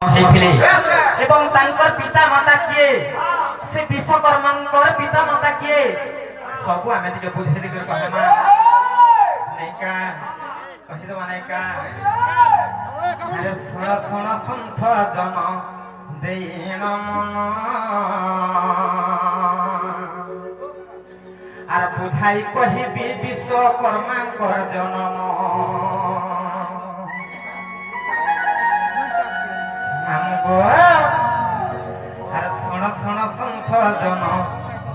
এবং তাঙ্কর পিতা মাতা কিয়ে সে বিশ্বকর্মাঙ্কর পিতা মাতা কিয়ে সবু আমি টিকে বুঝাই দি করে কহেমা নাইকা কহি দেবা নাইকা আরে শুণ শুণ সন্থ জন দেইণ মন আর বুঝাই কহিবি বিশ্বকর্মাঙ্কর জনম আর শুণ শুণ সন্থ জন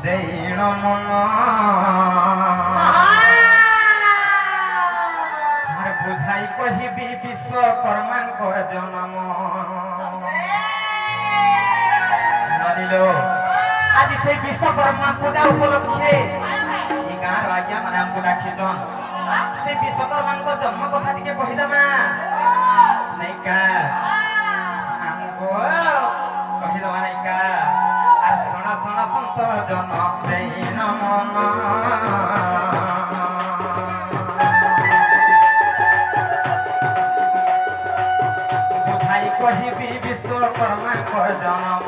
দেইণ মন আর বুঝাই কহিবি বিশ্বকর্মাঙ্কর জনম মানিল আজ সেই বিশ্বকর্মা পূজা উপলক্ষে এই গাঁর আজ্ঞা মানে আমକୁ ডাকিছন সেই বিশ্বকর্মাঙ্কর জন্ম কথা টিকে কহিদেমা নাইকা কহিদেবা নাইকা আর শুণ শুণ সন্ত জন দেইণ মন বুঝাই কহিবি বিশ্বকর্মাঙ্কর জনম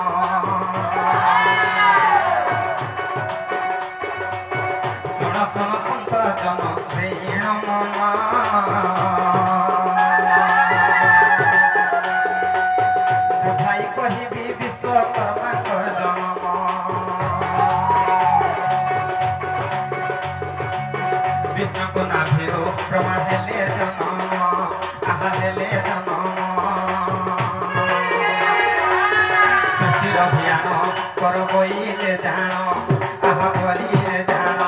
শুণ শুণ সন্ত জন দেইণ মন বুঝাই কহিবি বিশ্বকর্মাঙ্কর জনম বিষ্ণুকু নাভিরু ব্রহ্মা হেলে জনম আহা হেলে জনম সৃষ্টির অভিযান করবইলে জান আহা বলিলে জান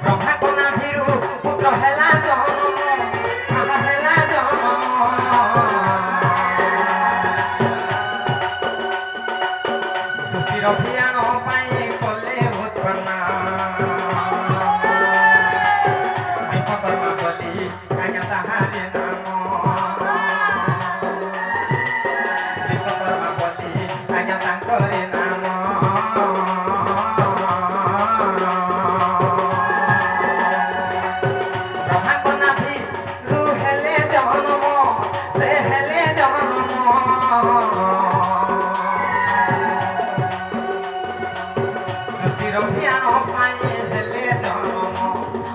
ব্রহ্মাকু নাভিরু পুত্র হেলা জনম আহা হেলা জনম সৃষ্টির অভিযান পাই কলে উৎপন্ন বিশ্বকর্মা বলি আজ্ঞা তাহারে নাম বিশ্বকর্মা বলি আজ্ঞা তাঙ্করে নাম ব্রহ্মাঙ্ক নাভিরু হেলে জনম সে হেলে জনম সৃষ্টির অভিযান পাই হেলে জনম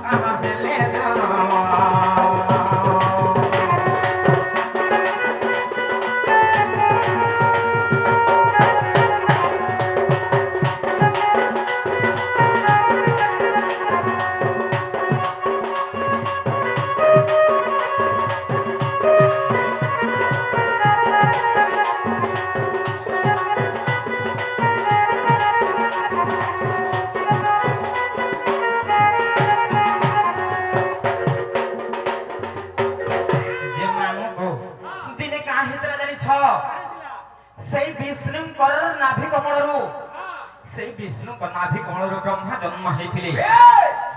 আহা হেলে জনম যে মানুষ দিনে কাঁ হেতলা জানিছ সেই বিষ্ণুঙ্কর নাভি কমলরু সেই বিষ্ণুঙ্কর নাভি কমলরু ব্রহ্মা জন্ম হইଥିଲେ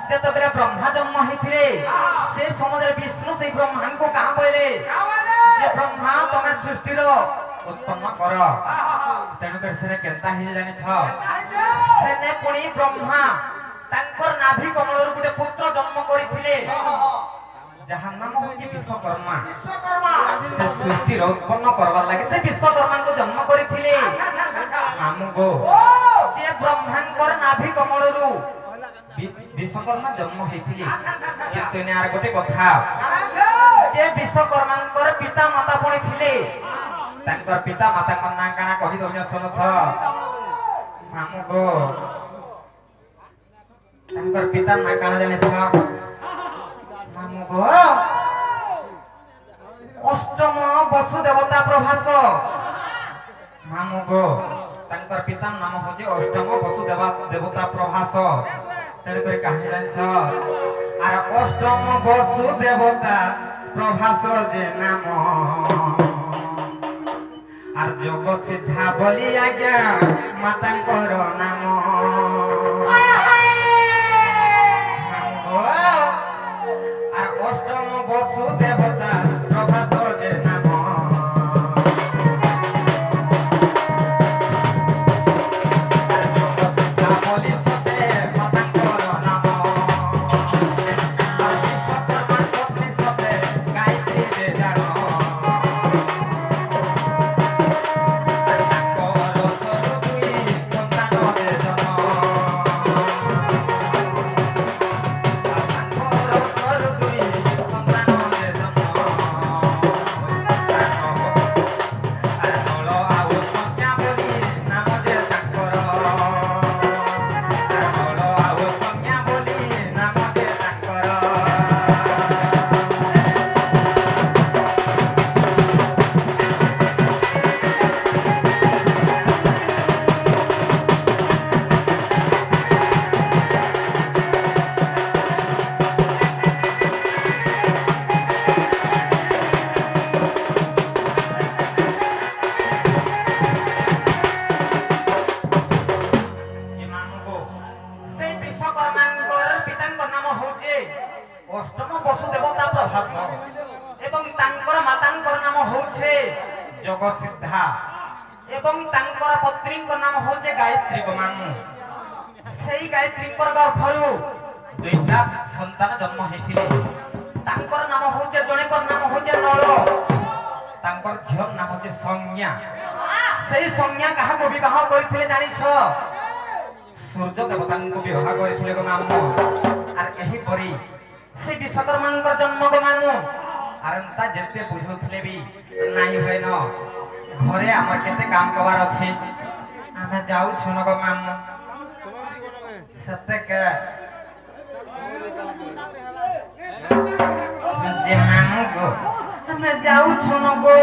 যেতবেলে ব্রহ্মা জন্ম হইଥିଲେ সেই সময়ের বিষ্ণু সেই ব্রহ্মাঙ্কু কাঁ বইলে যে ব্রহ্মা তুমি সৃষ্টির উৎপন্ন কর তেণুকরি সেনে কেন্তা হইছে জানিছ সেনে পুনি ব্রহ্মা তাঙ্কর নাভি কমলরু গোটে পুত্র জন্ম করিଥିଲେ যাহার নাম হচ্ছে বিশ্বকর্মা সে সৃষ্টির উৎপন্ন করবার লাগে সে বিশ্বকর্মাকে জন্ম করিଥିଲେ আমগো যে ব্রহ্মাঙ্কর নাভি কমলরু বিশ্বকর্মা জন্ম হইଥିଲେ কিন্তু এনে আর গোটে কথা যে বিশ্বকর্মাঙ্কর পিতা মাতা পুনি ଥିଲେ তাঙ্কর পিতা মাতাঙ্কর না কাଣା কহি দউছ শুনথ আমগো তাঙ্কর পিতা না কাଣା জানিছ অষ্টম বসুদেবতা প্রভাস মামুগো তাঙ্কর পিতার নাম হচ্ছে অষ্টম বসুদেবতা প্রভাস তেণুকরি কাহি জানিছ আর অষ্টম বসুদেবতা প্রভাস যে নাম আর যোগ সিদ্ধা বলি আজ্ঞা মাতাঙ্কর নাম আর অষ্টম বসুদেবতা প্রভাস যে নাম আর যোগ সিদ্ধা বলি সতে মাতাঙ্কর নাম আর বিশ্বকর্মা পত্নী সতে नाम होछे जगसिद्धा एवं तांकर पत्नीଙ୍କ नाम होछे गायत्री गो मामू सेई गायत्रीଙ୍କର ଗର୍ଭରୁ ଦୁଇଟା ସନ୍ତାନ ଜନ୍ମ ହେଇଥିଲେ ତାଙ୍କର ନାମ ହୋଉଚେ ଜଣେଙ୍କର ନାମ ହୋଉଚେ ନଳ ତାଙ୍କର ଝିଅ ନାମ ହୋଉଚେ ସଂଜ୍ଞା ସେଇ ସଂଜ୍ଞା କାହାକୁ ବିବାହ କରିଥିଲେ ଜାଣିଛ ସୂର୍ଯ୍ୟ ଦେବତାଙ୍କୁ ବିବାହ କରିଥିଲେ ଗো ମାମୁ আর ଏହି ପରି ସେ ବିଶ୍ୱକର୍ମାଙ୍କର ଜନ୍ମ ଗো ମାମୁ আর তা ଯେତେ ବୁଝଉଥିଲେ ବି ନାଇଁ ହୁଏନ ଘରେ ଆମର କେତେ କାମ କବାର ଅଛି ଆମେ ଯାଉଛୁ ନ ଗো ମାମୁ सत्य जे मामू गो हमें जाऊ छुनो गो